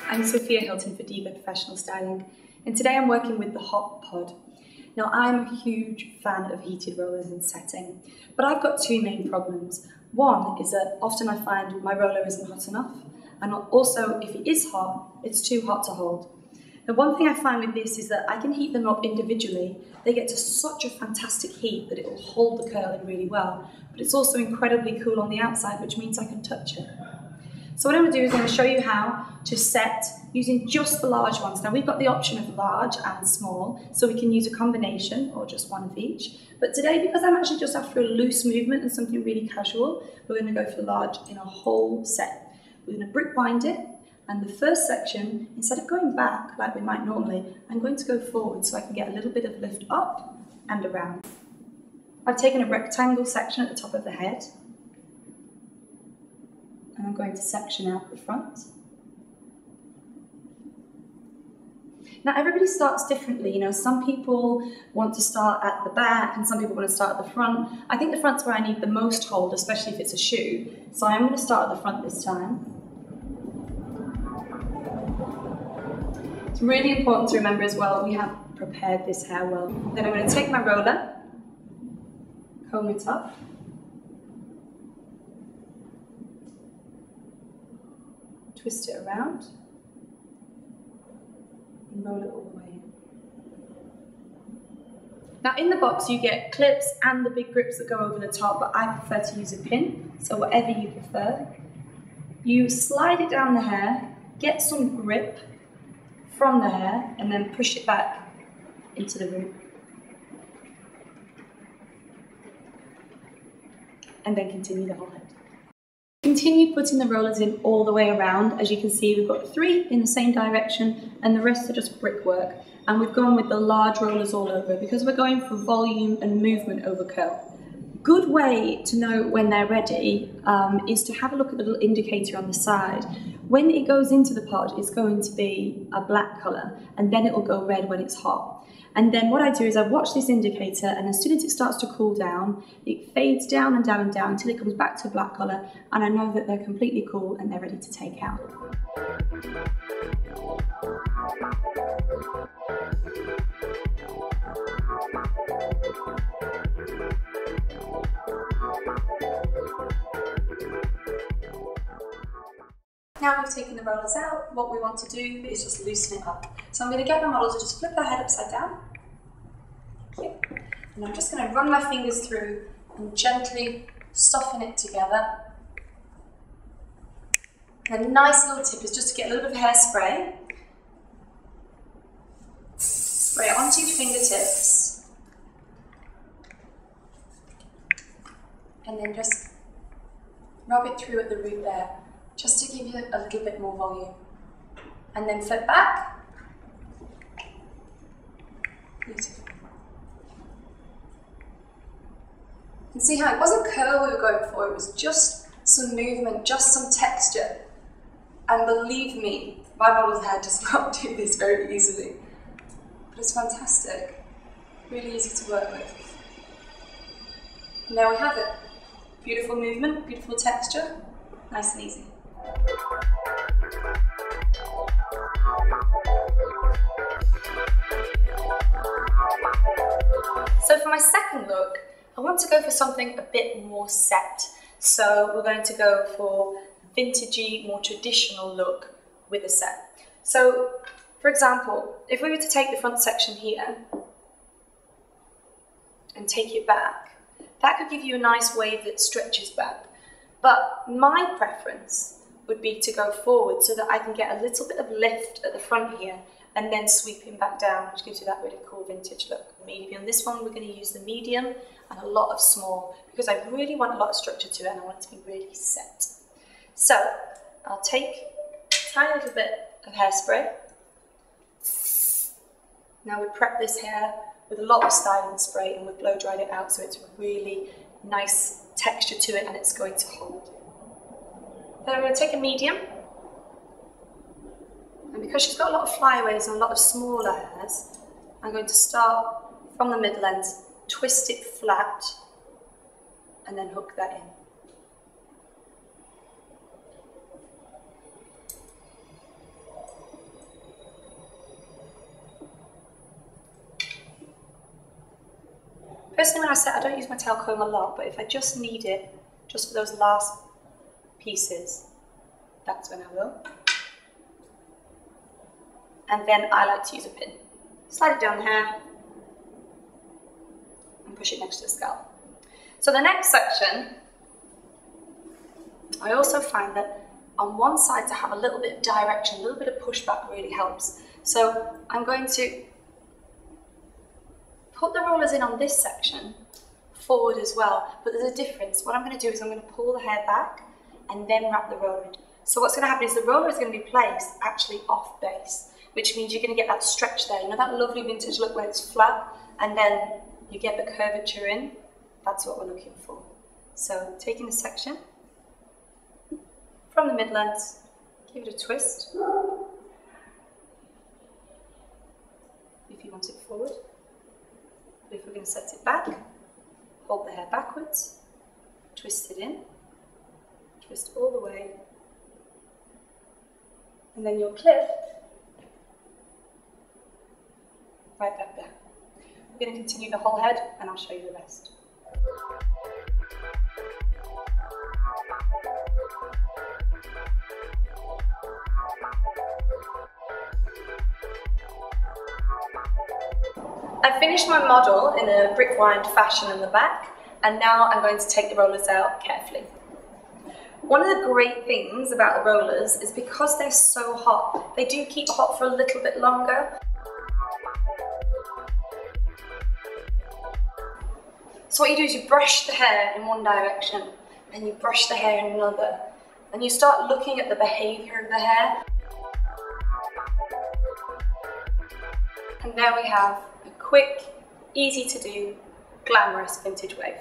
I'm Sophia Hilton for Diva Professional Styling, and today I'm working with the Hot Pod. Now, I'm a huge fan of heated rollers and setting, but I've got two main problems. One is that often I find my roller isn't hot enough, and also if it is hot, it's too hot to hold. The one thing I find with this is that I can heat them up individually. They get to such a fantastic heat that it will hold the curl in really well, but it's also incredibly cool on the outside, which means I can touch it. So what I'm going to do is I'm going to show you how to set using just the large ones. Now we've got the option of large and small, so we can use a combination or just one of each. But today, because I'm actually just after a loose movement and something really casual, we're going to go for large in a whole set. We're going to brick bind it, and the first section, instead of going back like we might normally, I'm going to go forward so I can get a little bit of lift up and around. I've taken a rectangle section at the top of the head, and I'm going to section out the front. Now everybody starts differently, you know, some people want to start at the back and some people want to start at the front. I think the front's where I need the most hold, especially if it's a shoe. So I'm going to start at the front this time. It's really important to remember as well, we have prepared this hair well. Then I'm going to take my roller, comb it up, twist it around, and roll it all the way in. Now in the box you get clips and the big grips that go over the top, but I prefer to use a pin, so whatever you prefer. You slide it down the hair, get some grip from the hair, and then push it back into the root. And then continue the whole head. Continue putting the rollers in all the way around. As you can see, we've got 3 in the same direction and the rest are just brickwork. And we've gone with the large rollers all over because we're going for volume and movement over curl. Good way to know when they're ready is to have a look at the little indicator on the side. When it goes into the pod, it's going to be a black colour, and then it will go red when it's hot. And then what I do is I watch this indicator, and as soon as it starts to cool down, it fades down and down and down until it comes back to a black colour, and I know that they're completely cool and they're ready to take out. Now we've taken the rollers out, what we want to do is just loosen it up. So I'm going to get my model to just flip their head upside down. Thank you. And I'm just going to run my fingers through and gently soften it together. And a nice little tip is just to get a little bit of hairspray. Spray it onto your fingertips. And then just rub it through at the root there, just to give you a little bit more volume. And then flip back. Beautiful. And see how it wasn't curl we were going for, it was just some movement, just some texture. And believe me, my model's hair does not do this very easily. But it's fantastic. Really easy to work with. And there we have it. Beautiful movement, beautiful texture, nice and easy. So for my second look, I want to go for something a bit more set. So we're going to go for a vintagey, more traditional look with a set. So for example, if we were to take the front section here and take it back, that could give you a nice wave that stretches back. But my preference would be to go forward so that I can get a little bit of lift at the front here and then sweeping back down, which gives you that really cool vintage look. Maybe on this one we're going to use the medium and a lot of small because I really want a lot of structure to it and I want it to be really set. So I'll take a tiny little bit of hairspray. Now we prep this hair with a lot of styling spray and we've blow dried it out so it's really nice texture to it and it's going to hold. Then I'm going to take a medium, and because she's got a lot of flyaways and a lot of smaller hairs, I'm going to start from the midlands, twist it flat, and then hook that in. Personally, when I set, I don't use my tail comb a lot, but if I just need it, just for those last pieces, that's when I will. And then I like to use a pin. Slide it down the hair and push it next to the scalp. So the next section, I also find that on one side to have a little bit of direction, a little bit of pushback really helps. So I'm going to put the rollers in on this section forward as well, but there's a difference. What I'm going to do is I'm going to pull the hair back and then wrap the roller in. So what's going to happen is the roller is going to be placed actually off base, which means you're going to get that stretch there. You know that lovely vintage look where it's flat and then you get the curvature in? That's what we're looking for. So taking the section from the midlands, give it a twist. If you want it forward. But if we're going to set it back, hold the hair backwards, twist it in, twist all the way, and then you'll clip right back there. We're going to continue the whole head and I'll show you the rest. I finished my model in a brick wind fashion in the back, and now I'm going to take the rollers out carefully. One of the great things about the rollers is because they're so hot, they do keep hot for a little bit longer. So what you do is you brush the hair in one direction, and you brush the hair in another, and you start looking at the behaviour of the hair. And there we have a quick, easy to do, glamorous vintage wave.